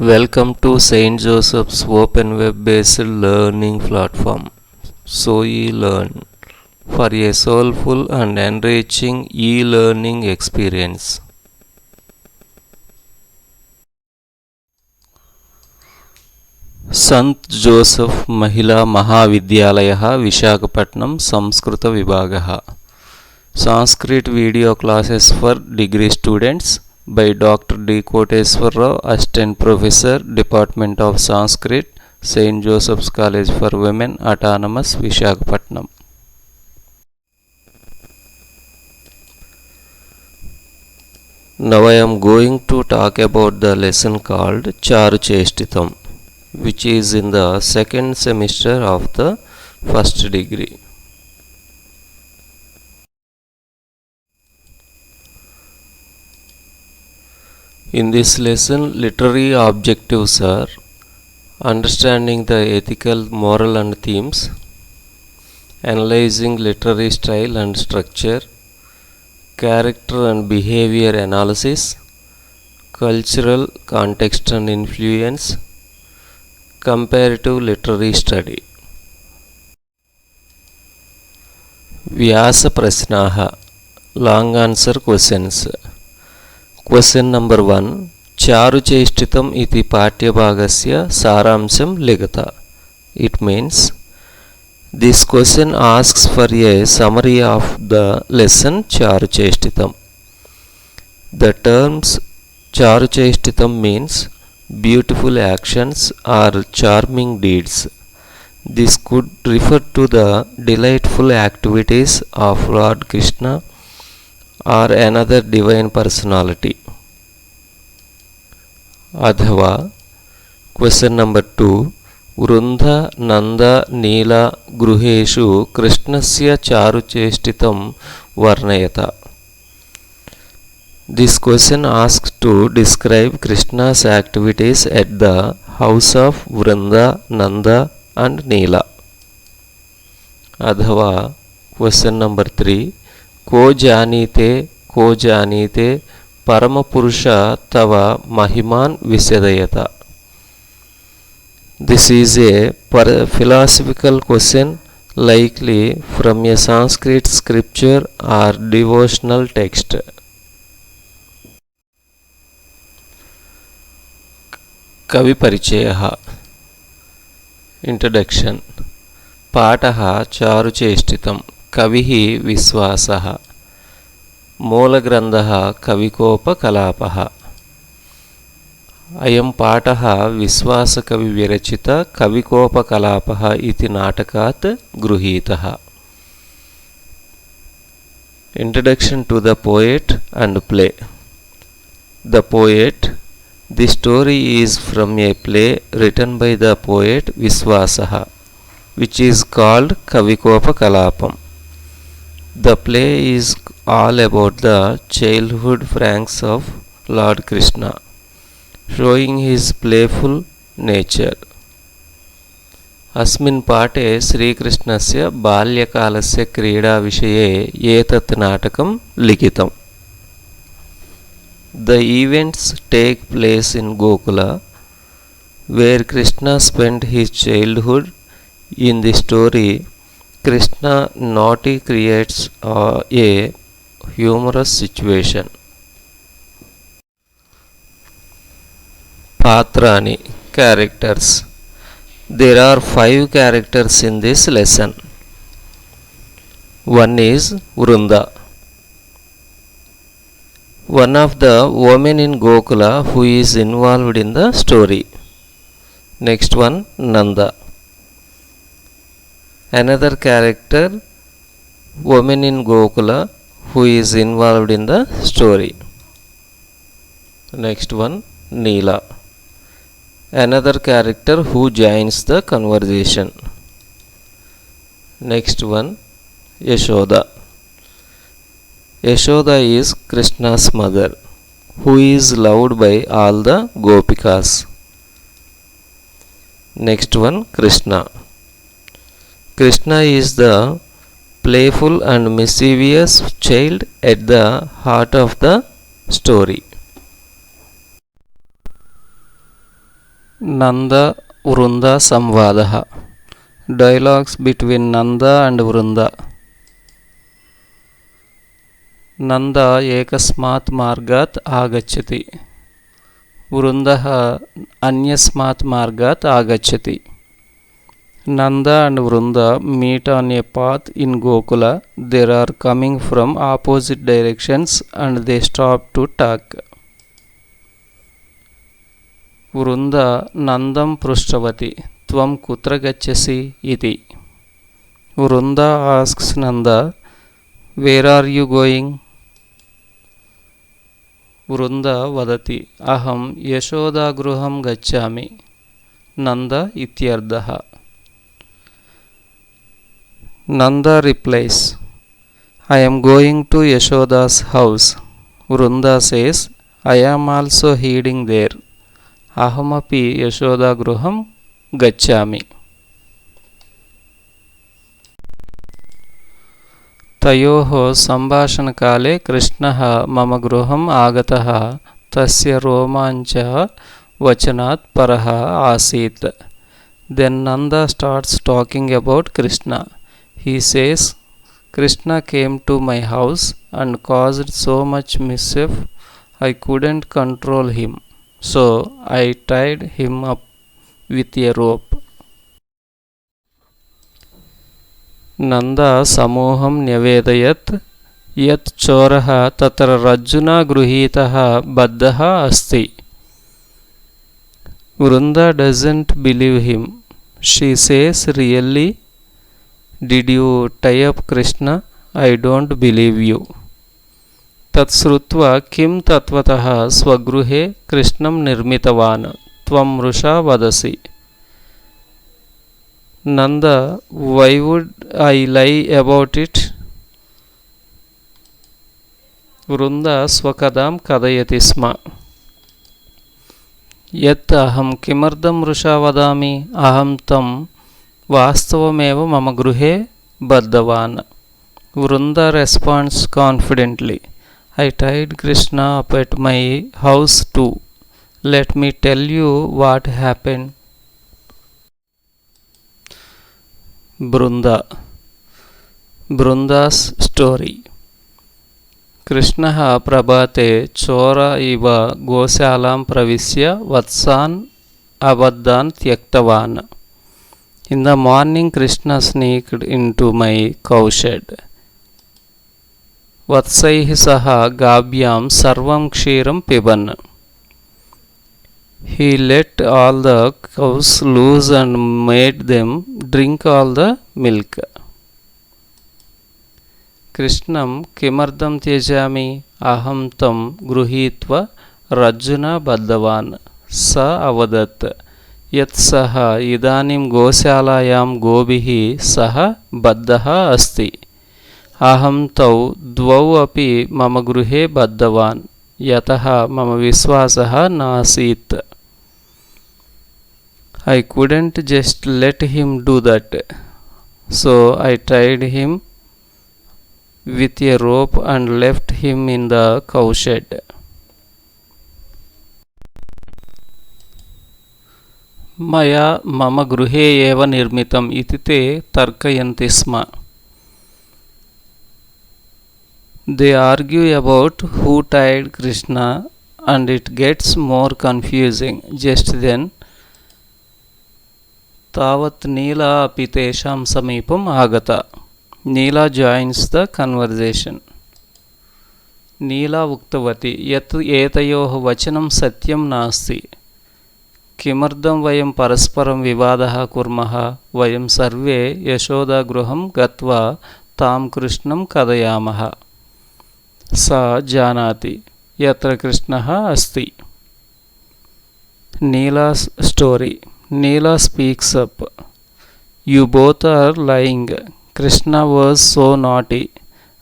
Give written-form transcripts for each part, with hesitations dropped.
Welcome to St. Joseph's open web-based learning platform, SoeLearn, for a soulful and enriching e-learning experience. Sant Joseph महिला महाविद्यालयः विशाखपट्टनम संस्कृत विभागः Sanskrit video classes for degree students by Dr. D. Koteswar Rao, Assistant Professor, Department of Sanskrit, St. Joseph's College for Women, Autonomous, Visakhapatnam. Now I am going to talk about the lesson called Charu Cheshtitam, which is in the second semester of the first degree. In this lesson, literary objectives are understanding the ethical, moral and themes, analyzing literary style and structure, character and behavior analysis, cultural context and influence, comparative literary study. Vyasa Prasnaha, long answer questions. Question number 1. Charu Cheshtitam iti Patyabhagasya Saramsham Ligata. It means this question asks for a summary of the lesson Charu Cheshtitam. The terms Charu Cheshtitam means beautiful actions or charming deeds. This could refer to the delightful activities of Lord Krishna or another divine personality. Adhava. Question number 2. Vrunda Nanda Neela Gruheshu Krishnasya Charu Cheshtitam Varnayata. This question asks to describe Krishna's activities at the house of Vrunda, Nanda and Neela. Adhava. Question number 3. Ko janite Paramapurusha tava mahiman visadayata. This is a philosophical question, likely from a Sanskrit scripture or devotional text. Kavi Parichayaha. Introduction. Pataha Charu Cheshtitam Kavihi Viswasaha. Moolagrandhaha Kavikopa Kalapaha. Ayam Pataha Viswasakavi Virachita Kavikopa Kalapaha iti Natakat Gruhitaha. Introduction to the poet and play. The poet. This story is from a play written by the poet Viswasaha, which is called Kavikopa Kalapam. The play is all about the childhood pranks of Lord Krishna, showing his playful nature. Asmin pate Sri Krishnasya balyakalasya krida vishaye etat natakam likitam. The events take place in Gokula, where Krishna spent his childhood. In the story, Krishna naughty creates a humorous situation. Patrani, characters. There are 5 characters in this lesson. One is Vrunda, one of the women in Gokula who is involved in the story. Next one, Nanda. Another character, woman in Gokula who is involved in the story. Next one, Neela. Another character who joins the conversation. Next one, Yashoda. Yashoda is Krishna's mother, who is loved by all the Gopikas. Next one, Krishna. Krishna is the playful and mischievous child at the heart of the story. Nanda Vrunda Samvadaha. Dialogues between Nanda and Vrunda. Nanda ekasmat margat agacchati. Vrundah anyasmat margat agacchati. Nanda and Vrunda meet on a path in Gokula. They are coming from opposite directions and they stop to talk. Vrunda Nandam Prushravati. Tvam kutra gacchasi iti. Vrunda asks Nanda, where are you going? Vrunda vadati, aham Yashoda gruham gacchami. Nanda ityardaha. Nanda replies, I am going to Yashoda's house. Vrunda says, I am also heading there. Ahamapi Yashoda gruham gacchami. Tayoho sambhashana kale Krishnaha mama gruham agataha tasya romancha vachanat paraha asit. Then Nanda starts talking about Krishna. He says, Krishna came to my house and caused so much mischief I couldn't control him. So I tied him up with a rope. Nanda samoham nyavedayat yat choraha tatra rajjuna gruhitaha baddaha asti. Vrunda doesn't believe him. She says, really? Did you tie up Krishna? I don't believe you. Tatsrutva kim tatvataha swagruhe Krishnam nirmitavan tvam rusha vadasi. Nanda, why would I lie about it? Vrunda swakadam kadayati sma. Yat aham kimardam rusha vadami aham tam vastavameva mama gruhe baddavan. Vrunda responds confidently, I tied Krishna up at my house too. Let me tell you what happened. Brunda's story. Krishna prabhate chora iva gosalam pravisya vatsan abaddan tyaktavan. In the morning, Krishna sneaked into my cowshed. Vatsaihi saha gabhyam sarvam kshiram piban. He let all the cows loose and made them drink all the milk. Krishnam kimardam tyajami aham tam gruhitva rajjuna baddavan sa avadat yat saha idanim goshalayam gobihi saha baddaha asti. Aham tau dvau api mama gruhe baddavan yataha mama viswasaha nasit. I couldn't just let him do that. So I tied him with a rope and left him in the cowshed. Maya mama gruhe eva nirmitam iti te tarkayanti sma. They argue about who tied Krishna and it gets more confusing. Just then, Tavat Neela api tesham samipam agata. Neela joins the conversation. Neela uktavati yat etayoh vachanam satyam nasti. Kimardam vayam parasparam vivadaha kurmaha vayam sarve Yashoda gruham gatva tam Krishnam kadayamaha. Sa janati yatra Krishnaha asti. Neela's story. Neela speaks up. You both are lying. Krishna was so naughty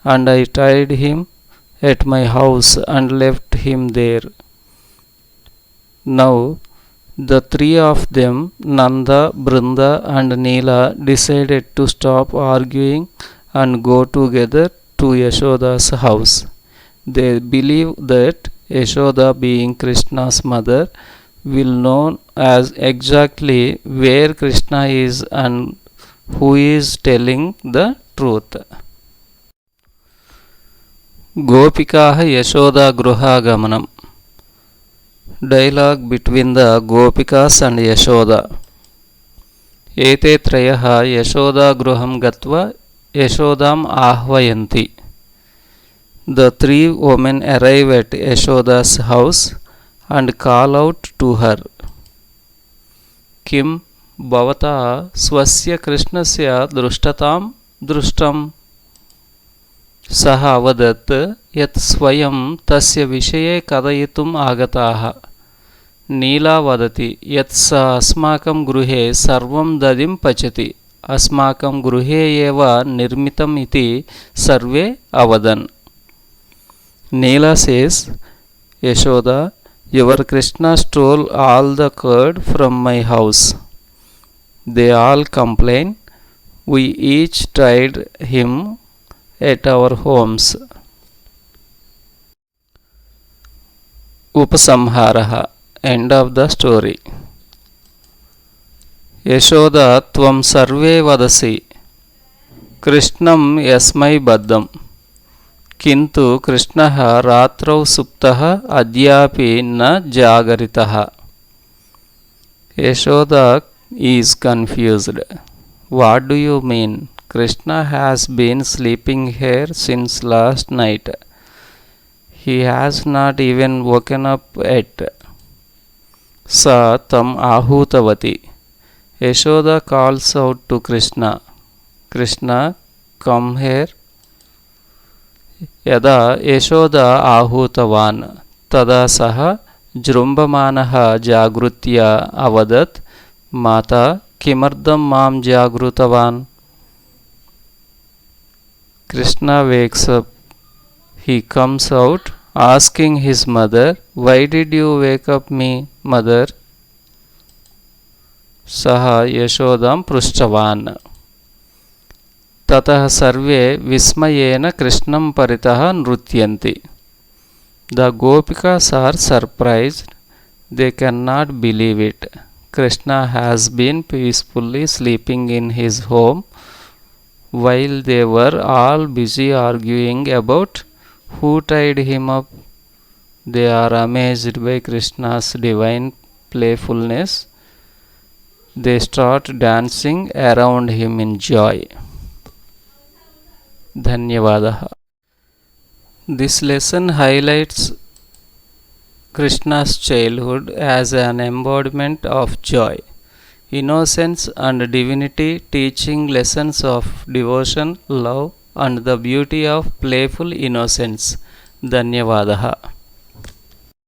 and I tied him at my house and left him there. Now the three of them, Nanda, Brinda and Neela, decided to stop arguing and go together to Yashoda's house. They believe that Yashoda, being Krishna's mother, will know as exactly where Krishna is and who is telling the truth. Gopikaah Yashoda Gruhagamanam. Dialogue between the Gopikas and Yashoda. Ete Trayaha Yashoda Gruham Gatva Yashodam Ahvayanti. The three women arrive at Yashoda's house and call out to her. Kim Bhavata Swasya Krishnasya Drushtatam Drushtam. Saha avadat yat swayam tasya vishaye kadayitum agataha. Neela vadati yat sa asmakam gruhe sarvam dadim pachati. Asmakam gruhe eva nirmitam iti sarve avadan. Neela says, Yashoda, your Krishna stole all the curd from my house. They all complain. We each tried him at our homes. Upasamharaha. End of the story. Yashoda tvam sarve vadasi Krishnam yasmai baddam किंतु कृष्णः रात्रौ सुप्तः अद्यापि न जागरितः. Yashoda is confused. What do you mean? Krishna has been sleeping here since last night. He has not even woken up yet. Sa tam ahutavati. Yashoda calls out to Krishna. Krishna, come here. यदा यशोदा आहूतवान् तदा सः जृम्भमानः जागृत्य अवदत् माता किमर्थं मां जागृतवान्. Krishna wakes up. He comes out asking his mother, why did you wake up me, mother? सः यशोदां पृष्टवान्. ततः सर्वे विस्मयेन कृष्णं परितः नृत्यन्ति. The Gopikas are surprised. They cannot believe it. Krishna has been peacefully sleeping in his home while they were all busy arguing about who tied him up. They are amazed by Krishna's divine playfulness. They start dancing around him in joy. Dhanyavadaha. This lesson highlights Krishna's childhood as an embodiment of joy, innocence and divinity, teaching lessons of devotion, love and the beauty of playful innocence. Dhanyavadaha.